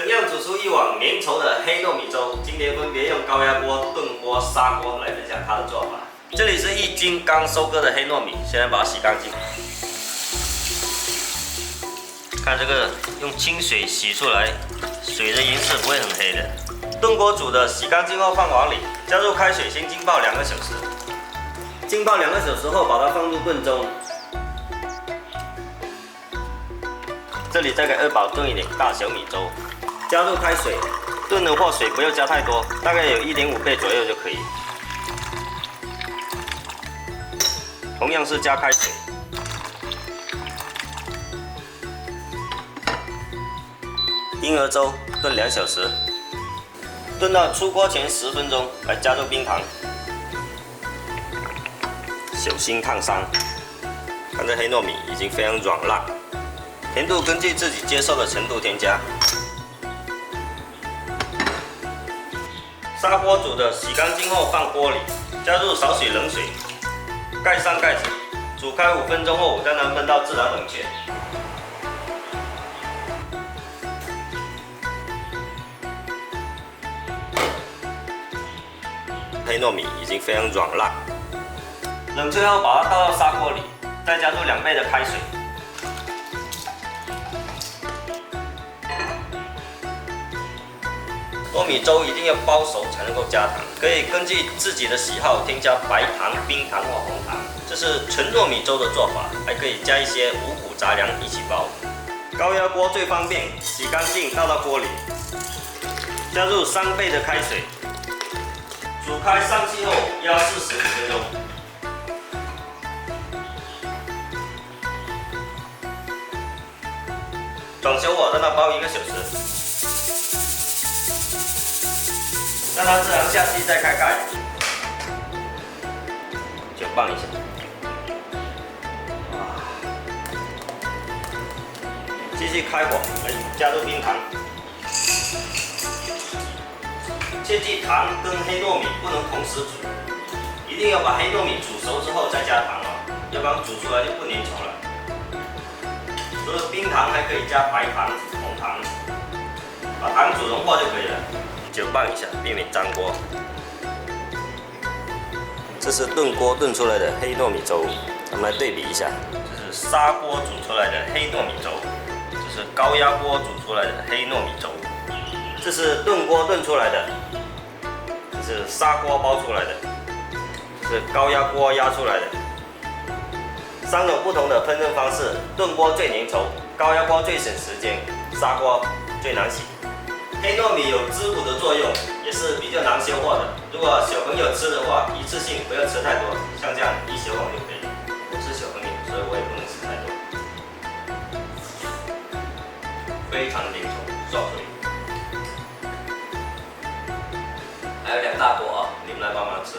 怎样煮出一碗绵稠的黑糯米粥？今天分别用高压锅、炖锅、砂锅来分享它的做法。这里是1斤刚收割的黑糯米，先来把它洗干净。看这个，用清水洗出来，水的颜色不会很黑的。炖锅煮的，洗干净后放碗里，加入开水，先浸泡2个小时。浸泡2个小时后，把它放入炖盅。这里再给2宝炖一点大小米粥。 加入开水，炖的话水不要加太多，大概有1.5倍左右就可以。同样是加开水，婴儿粥炖2小时，炖到出锅前10分钟，来加入冰糖，小心烫伤。看这黑糯米已经非常软烂，甜度根据自己接受的程度添加。 砂锅煮的，洗干净后放锅里，加入少许冷水，盖上盖子，煮开5分钟后，让它焖到自然冷却。黑糯米已经非常软烂，冷却后把它倒到砂锅里，再加入2倍的开水。 糯米粥一定要煲熟才能够加糖，可以根据自己的喜好添加白糖、冰糖或红糖。这是纯糯米粥的做法，还可以加一些五谷杂粮一起煲。高压锅最方便，洗干净倒到锅里，加入3倍的开水，煮开上气后压45分钟。转小火让它煲1个小时。 让它自然下气，再开盖，搅拌一下。继续开火，来加入冰糖。切记糖跟黑糯米不能同时煮，一定要把黑糯米煮熟之后再加糖哦，要不然煮出来就不粘稠了。除了冰糖，还可以加白糖、红糖，把糖煮融化就可以了。 搅拌一下，避免粘锅。这是炖锅炖出来的黑糯米粥，咱们来对比一下。这是砂锅煮出来的黑糯米粥，这是高压锅煮出来的黑糯米粥。这是炖锅炖出来的，这是砂锅煲出来的，这是高压锅压出来的。3种不同的烹饪方式，炖锅最粘稠，高压锅最省时间，砂锅最难洗。 黑糯米有滋补的作用，也是比较难消化的。如果小朋友吃的话，一次性不要吃太多，像这样1小碗就可以。我是小朋友，所以我也不能吃太多。非常粘稠，爽脆。还有2大锅啊，你们来帮忙吃。